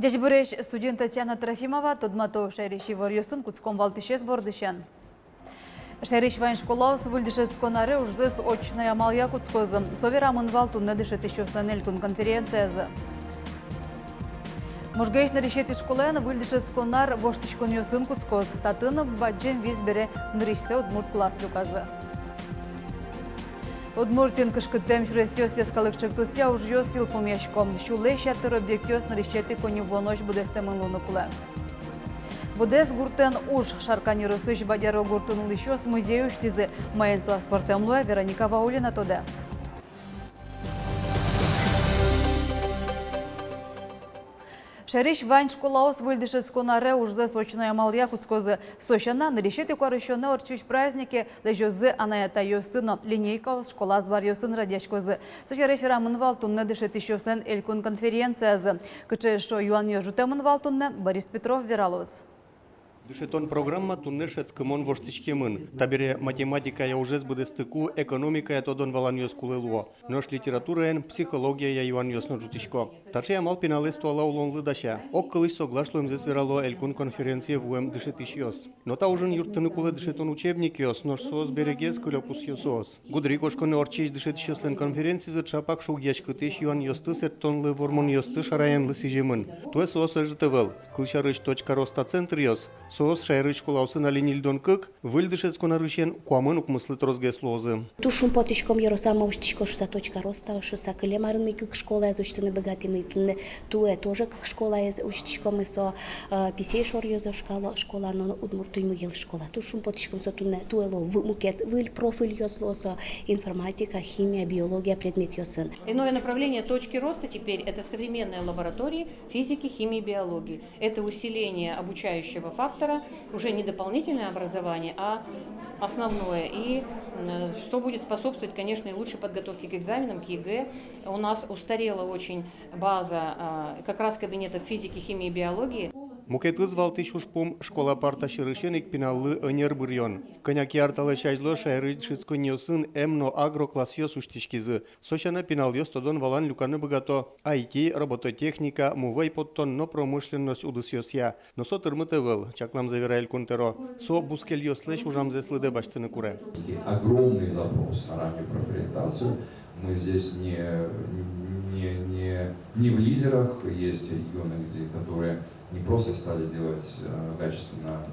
Дежбуреш студент Татьяна Трофимова тодмато шайреши варьосын куцком валтышес бордышен. Шайреш вайн школаус выльдышес конаре ужзес очная малия куцкозым. Соверамын валтун недышет еще снанелькун конференциязы. Можгаеш нарешети школен выльдышес конар воштышкон йосын куцкоз. Татын баджем визбере ныришсе удмурт класс люказы. Удмуртин кышкытем шуресёс яскалыкчык тусья уж йосил помешком. Шуле шатыр объектёс нарешети коню воноч будестемын лунукуле. Будес гуртен уж шаркани росыш бадяро гуртын улышёс музею штизы. Майенсу аспортем луэ Вероника Ваулина тоде. Шериш вайн школаос выльдышес конаре ужзе сочная малия куцкозы. Сощана нарешети корыщоне орчиш праздники лежозы анаята йостыно линейка школа сбар йосын радяшкозы. Сочареш рамын валтунне дышет ищёстен элькун конференциязы. Кыче шо юан йожутемын валтунне Борис Петров вералоз. Дышетон программа туннешец кымон воштичкемын. Табере математика я уже буде стыку, экономика я тодон валан йоскулелуо. Нош литература ен психология я юан йосно жутичко. Таше я мал пеналес туала улон лыдаща. Ок кылыш соглашлуем зесверало элькун конференции вуем дышетиш йос. Но та ужин юртыны куле дышетон учебник йос, нош соос берегес кылёпус йосоос. Гудри кошконе орчиш дышетиш йослен конференции за чапак шугьяч кытыш юан йостыс эртон лы вормон йосты шараен лысижемын. Туэ соос эжтевел. Кылшарыч.роста.центр йос. Соос шайрыч школаусы на линильдон кык, выльдышец конарыщен куамын укмыслы розгес лозы. Тушум потичком яросама уштичко .роста, шуса кылемарын мы кык школа из учтыны богатыми, туэ тоже как школа из уштичком со писей шор ёзо школа, но удмуртуй мыгил школа. Тушум потичком со туэло мукет выль профиль ёсло со информатика, химия, биология, предмет ёсын. Иное направление точки роста теперь это современные лаборатории физики, химии, биологии. Это усиление обучающего фактора, уже не дополнительное образование, а основное. И что будет способствовать, конечно, и лучшей подготовке к экзаменам, к ЕГЭ. У нас устарела очень база как раз кабинетов физики, химии и биологии. Мукетыз валтыш ушпом школа парта шырышеник пиналлы өнер бырьон. Коняки арталы шайзло шайрыч шицконьосын эмно агро классиос уштичкизы. Сощана пинал йос тодон валан люканы богато. IT, робототехника, мувей подтон, но промышленность удысьосья. Но со тырмытывыл, чаклам завераэль кунтеро. Со бускель йослэш ужам зеслыде баштыны куре. Огромный запрос на раннюю профориентацию. Мы здесь не в лидерах, есть регионы, которые не просто стали делать качественно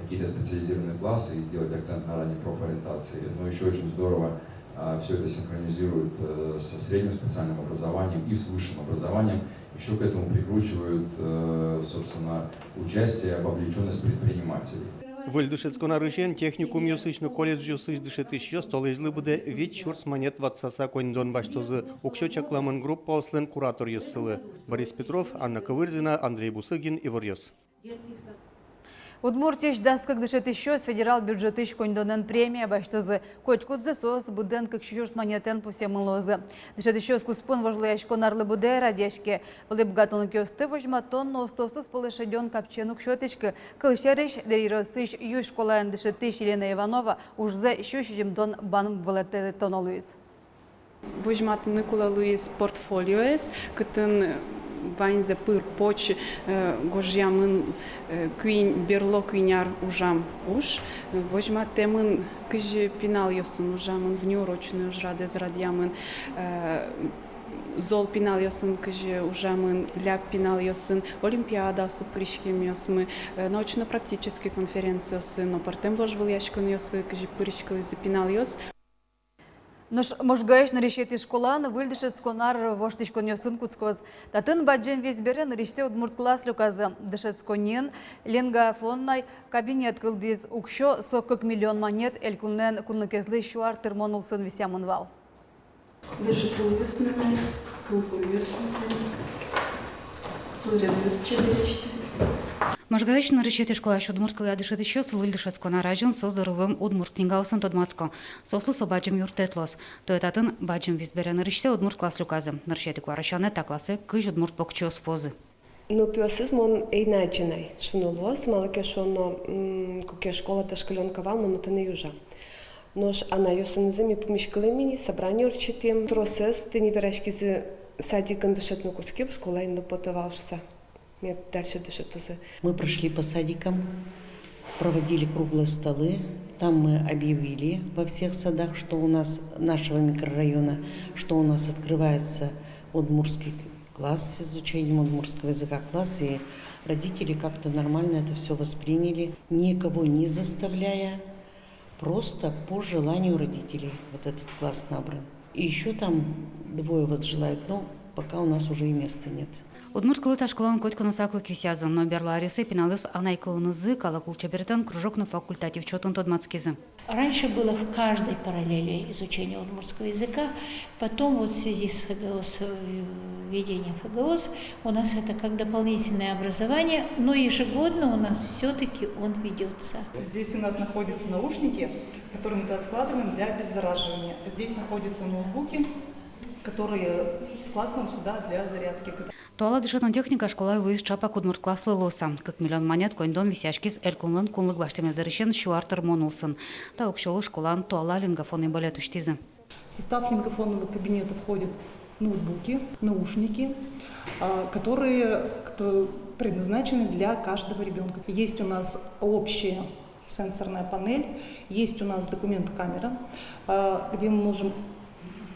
какие-то специализированные классы и делать акцент на ранней профориентации, но еще очень здорово все это синхронизируют со средним специальным образованием и с высшим образованием. Еще к этому прикручивают, собственно, участие, вовлеченность предпринимателей. Выльдышец конарыщен техникум йосычны колледж йосыч дышетыш йос толежлы буде вид чурс монет ватсаса коньдон баштозы. Укшо чакламын группа ослен куратор йоссылы. Борис Петров, Анна Ковырзина, Андрей Бусыгин, Ивар Йос. Удмуртиш дастык дышетыш йос федерал бюджетыш коньдонен премия баштозы. Коть кудзе сос буден как чурс монетен по всем лозы. Дышетыш йос куспун важлыяш конарлы буде радешке. Вылып гатонок йосты вожматон, но стосыз полышаден капченук шотышкы. Кылшарыш дериросыш ю школаен дышетыш Елена Иванова ужзе щущим дон бан вылete тонолуиз. Вожматыны кулалуиз портфолиоес, кытын вайнзе пыр поч гожьямын куин берло куиняр ужам уж. Вожматемын кыжи пинал йосын ужамын внеурочный ужрады зрадьямын. Зол пинал йосын кыжи ужамын, ляп пинал йосын, олимпиада супричкем йосмы, научно-практические конференции йосын, но партем вожвыл яшкон йосы кыжи пыричкалы запинал йос. Нож можгаеш нарешети школан выльдышец конар воштичкон йосын куцкоз. Татын баджем весь берен реште удмурт класс люказы. Дышец конен ленга фоннай кабинет кылдиз укшо 40 миллион монет элькунлен кунныкезлы шуар термонулсын висямын вал. Дышетыл йосны, кылпыр йосны, сурят йос 4-4. Можгаеш нарешети школа удмурткалы адышет еще с выльдышец конаражын со здоровым удмуртнингаусын тодмацко. Сослы со баджем юртетлос. То этатын баджем визбере нареште удмурт класс люказы. Нарешети куарашане та классы кыж удмурт покчос фозы. Но пиосыз мон эйначинай. Шунулос, малаке шоно куке школа ташкаленка вал, но не южа. Нож ана йосынызы ми помешкалы мини собрание урчитим. Тросыз, ты не верашкизы Садикын дышит на куским, школа инда потывался. Мне дальше дышит тузы. Мы прошли по садикам, проводили круглые столы. Там мы объявили во всех садах, что у нас нашего микрорайона, что у нас открывается удмуртский класс с изучением удмуртского языка класс. И родители как-то нормально это все восприняли, никого не заставляя, просто по желанию родителей вот этот класс набран. И еще там двое вот желают, но пока у нас уже и места нет. Удмурткалы ташкалан котькону саклы кисязы, но берлариусы пеналыс анайкалынызы калакулчабертан кружок на факультатив чотын тодмацкизы. Раньше было в каждой параллели изучение удмуртского языка, потом вот в связи с ФГОС, введением ФГОС, у нас это как дополнительное образование, но ежегодно у нас все-таки он ведется. Здесь у нас находятся наушники, которые мы туда складываем для обеззараживания. Здесь находятся ноутбуки, которые складываем сюда для зарядки. Туала дышатон техника школа выезд чапа кудмурт класслы лоса. Как миллион монет кондон висяшкиз элькунлан кунлык баштемелдеришен шуартер монулсын. Та окшолу школан туала лингофонный балет уштизы. В состав лингофонного кабинета входят ноутбуки, наушники, которые предназначены для каждого ребенка. Есть у нас общая сенсорная панель, есть у нас документ-камера, где мы можем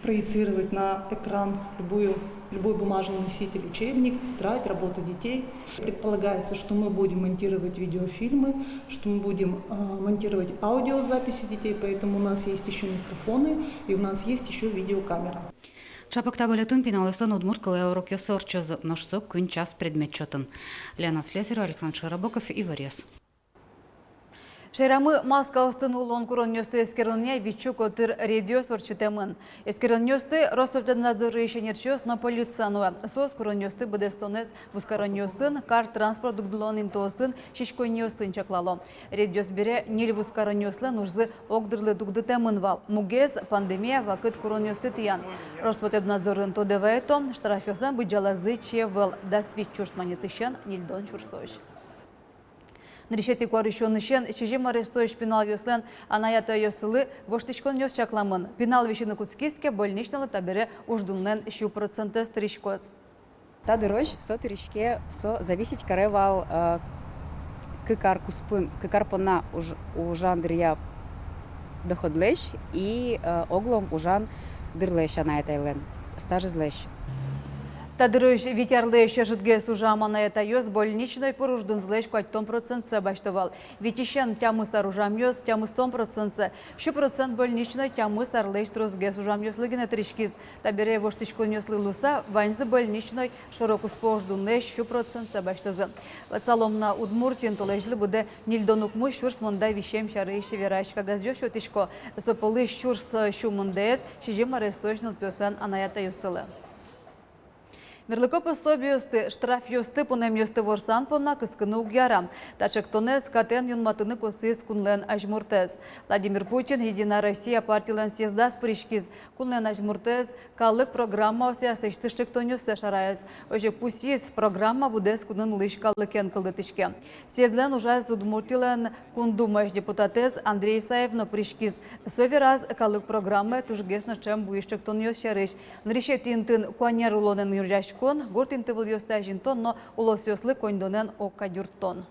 проецировать на экран любой бумажный носитель, учебник, тетрадь, работа детей. Предполагается, что мы будем монтировать видеофильмы, что мы будем монтировать аудиозаписи детей, поэтому у нас есть еще микрофоны и у нас есть еще видеокамера. Чапакта балетын пеналысын удмурткалы урок ёсорчозы, ношсок күн час предметчотын. Лена Слесарь, Александр Широбоков и Варес. Шайрамы маска остын улон куроннёсты эскерылне вичу котыр радио сорчутемын. Эскерылнёсты Роспотребнадзоры ишенерчёс на полюцануа. Сос куроннёсты бедестонес вускароннёсын, кар транспорт дугдулон интосын, шишконнёсын чаклало. Радиос бере нил вускароннёслы нужзы огдырлы дугдытемын вал. Мугез пандемия вакыт куроннёсты тиян. Роспотребнадзорын то деваэтом штрафёсын быджалазы чевел дасвичурс манетышен нильдон чурсош. Нришети корышонышен чижим арестуешь пенал ёслен анаята ёсылы воштичкон ёс чакламын. Пенал вишины кускиске больничналы табере уждунлен 100% стричкоз. Та дырож со тричке со зависеть каревал кыкар куспын кыкар пона ужан дырья доходлеш и оглом ужан дырлеш анаятайлен стажизлеш. Тадырыш витярлы шешетге сужамана это ёс больничной поруждун злеш 5% баштовал. Витишен тямы саружам ёс тямы 100%. 100% больничной тямы сарлеш трозге сужам ёс лыгine тришкиз. Табере воштичкон ёслы луса ваньзы больничной широкус пождун леш 100% баштозы. Вацаломна Удмуртин толежлы буде нильдонук муш шурс монда вишем шарыше верашка газё шотишко. Сополы шурс шумондес шижим арестуешныл пёслен анаята ёсылы. Мерлыко пособиосты, штраф ёсты, понем ёсты ворсан пона кыскыны угяра. Тачак тонес катен юнматыны косыз кунлен ажмуртез. Владимир Путин, Единая Россия партиялен съездас пришкиз. Кунлен ажмуртез, калык программа осясышты штыктонёсы шараяз. Оже пусиз программа будес кунын лыш калыкен кылдытышке. Седлен ужаз удмуртилен кундумаш депутатез Андрей Исаевна пришкиз. Совераз калык программы тужгес на чем буишчыктон шарыш. Нришетинтын куанер улонен юряш гуртин тывыл ёстажинтон, но улос ёслы кондонен окадюртон.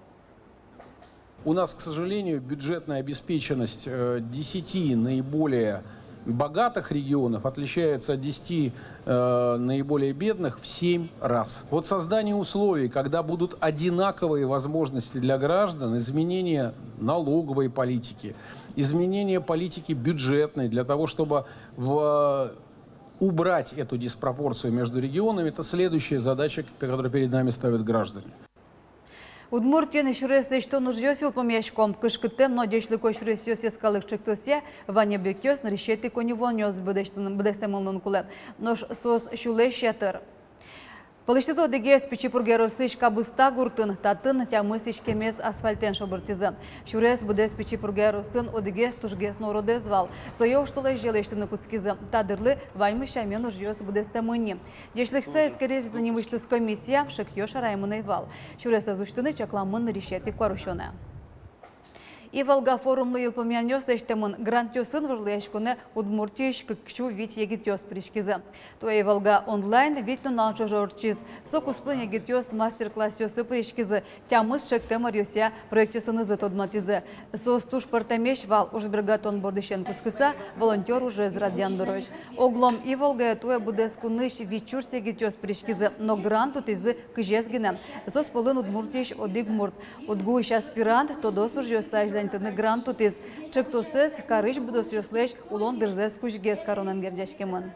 У нас, к сожалению, бюджетная обеспеченность 10 наиболее богатых регионов отличается от 10 наиболее бедных в 7 раз. Вот создание условий, когда будут одинаковые возможности для граждан, изменение налоговой политики, изменение политики бюджетной для того, чтобы убрать эту диспропорцию между регионами, это следующая задача, которую перед нами ставят граждане. Удмуртин шурес что нужно сил помещком кышкытем, но дешлы кошурес ёс калык чектосе, Ваня бектёс нарешети коневон ёс бедестемылнын куле. Нож сос шуле шетер. Полыштызо дегес пичипургеросыш кабыста гуртын, татын тямысыш кемес асфальтен шобыртизы. Шурес будес пичипургеросын одегес тужгес нородезвал. Соё штолы желештыны кускизы. Тадырлы ваймыша мен уж ёс будестемыни. Дешлыкса эскерезит немыштыз комиссия шык ёш араймыны вал. Шурес азуштыны чакламын решети корушоны. И Волга форумлы ел помянёс лештемын грантёсын вожлыяшконе Удмуртиеш кыкчу вить егитёс пришкизы. Туэй Волга онлайн вить нунан чожорчиз. Сокуспын егитёс мастер-класс ёсы пришкизы. Тямыз чектемар ёся проектёсыны затодматизы. Сос туш партамеш вал уж бригатон бордышен куцкыса волонтер уже зрадяндорош. Оглом и Волга туэ будес куныш вичурс егитёс пришкизы. Но гранту тизы кыжезгине. Сос полын Удмуртиеш одигмурт. Удгуиш аспирант тодос уж ёсаж занятыны гранту тиз. Чектосес карыш будос ёслеш улон дырзес кужгес коронан гердяшкемын.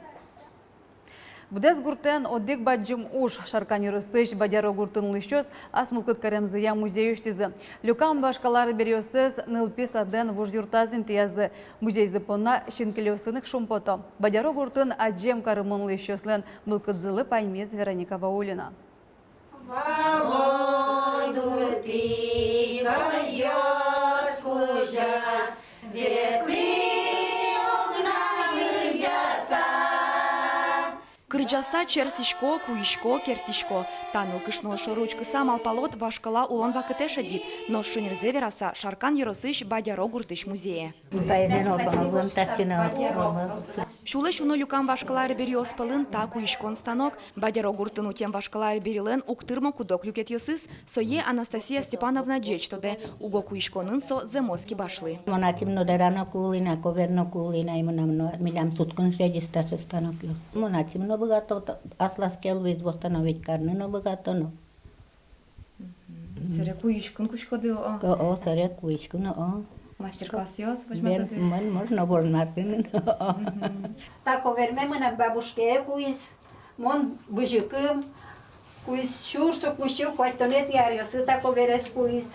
Будес гуртен одик баджим уж шаркани рысыш бадяро гуртын лыщос асмылкыт каремзыя музейюштизы. Люкам башкалары берёсыз нылпис аден вуж юртазин тиязы. Музей запона шинкелёсынык шумпото. Бадяро гуртын аджем карымын лыщослен мылкыдзылы паймез Вероника Ваулина. Кырджаса черсишко, куишко, кертишко. Таныл кышно шоручкы самал полот вашкала улон вакыте шедит, но шынерзе вераса шаркан еросыш бадяро гуртыш музее. Шуле шуно люкам вашкалары бериос пылын та куишкон станок, бадяро гуртыну тем вашкалары берилен уктырмо кудок люкет йосыз, сое Анастасия Степановна джечтоде, уго куишконын со земоски башлы. Монатимно дерано кулина, коверно кулина, именно милям суткун шедистасы станок. Монатимно богато асласкел вид восстановить карнено богато. Сере куишкон кушкоды О, сере куишкон, о. Мастер-класс ёс, можно ворнатын. Так овермем на бабушке куиз, мон быжыкым, куиз чурсок мужчил квайтонет ярёсы так оверес куиз.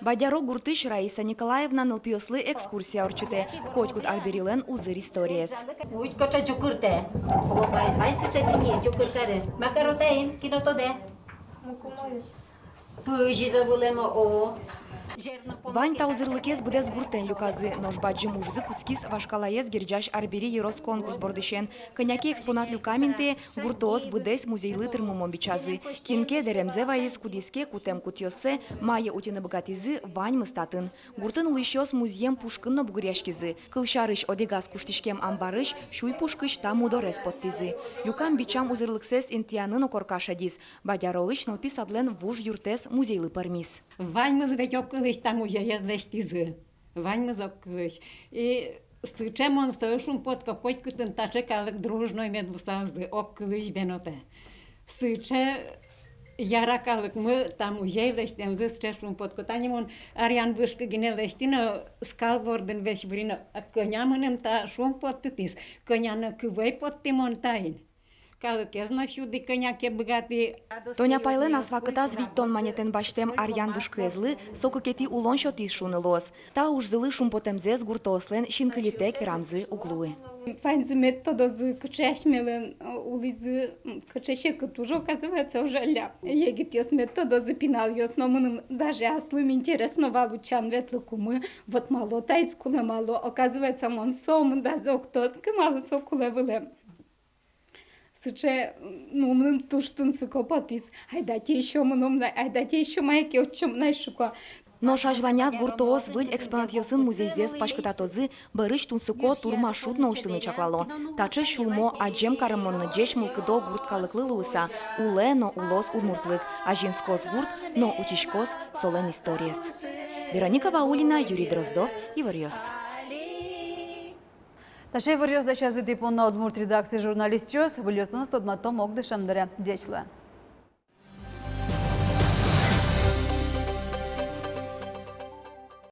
Бадяро гуртыш Раиса Николаевна нылпиослы экскурсия орчуте, котькут альберилен узыр историес. Уйт коча жукырте, полопайз вайсы чекине жукыркары, макаротейн кинотоде. Пыжи забылемо о. Вань таузырлыкес будес гуртен люказы, нож баджи мужзы куцкис вашкалаес герджаш арбери ерос конкурс бордышен. Коняки экспонат люкаменте гуртоос будес музейлы тырмумон бичазы. Кинке деремзе ваис кудиске кутем кутьосе майе утины богатизы вань мыстатын. Гуртын лыщос музеем пушкынно бугряшкизы. Кылшарыш одегас куштишкем амбарыш, шуй пушкыш там удорес подтизы. Люкам бичам узырлыксес интианын окоркашадиз. Бадяролыш нылпис аблен вуж юртес музейлы пармис. Вань мызывет там уже ездештизы. Вань мызоккылыш. И сычем он слышим под какой-то там ташекалык дружной медлусазы, оккылыш беноте. Сыче яракалык мы там уже лештем зыстрешим под котанем он ариан вышка генелештина скалворден вещь брина, а конямыным та шум под тытис, коняна кывей под тимон тайн. Тоня Пайлена свакыта звиттон манетен баштем арьян вышкызлы, сокыкети улон шоти шунылос. Та уж зылы шумпотемзес гуртослен шинкылитек рамзы углуы. Файнзымет тодозы кычешмелен улизы кычеше кытужо оказывается уже ля. Егит ёсмет тодозы пинал ёс, но мыным даже аслым интересно валучан ветлыкумы. Вот мало тайскуле мало, оказывается мон сом да зоктот кымалы сокуле вылем. Сыче, ну, мным туштун сыкопатис. Айдате еще мным, айдате еще майке отчим найшуко. Но шажланяс гуртоос выль экспонат йосын музейзес пашкытатозы барыш тунсыко турма шут научтыны чаклало. Таче шулмо аджем карымонны джеш мулкыдо гурткалыклы луыса. Уле, но улос удмуртлык. А жинскос гурт, но учишкос солен историес. Вероника Ваулина, Юрий Дроздов, Иварьос. Ташей варьёс да час дипон на Удмурт редакции журналистёс, вылёсыныз тодматом огдышамдыре. Дечлы.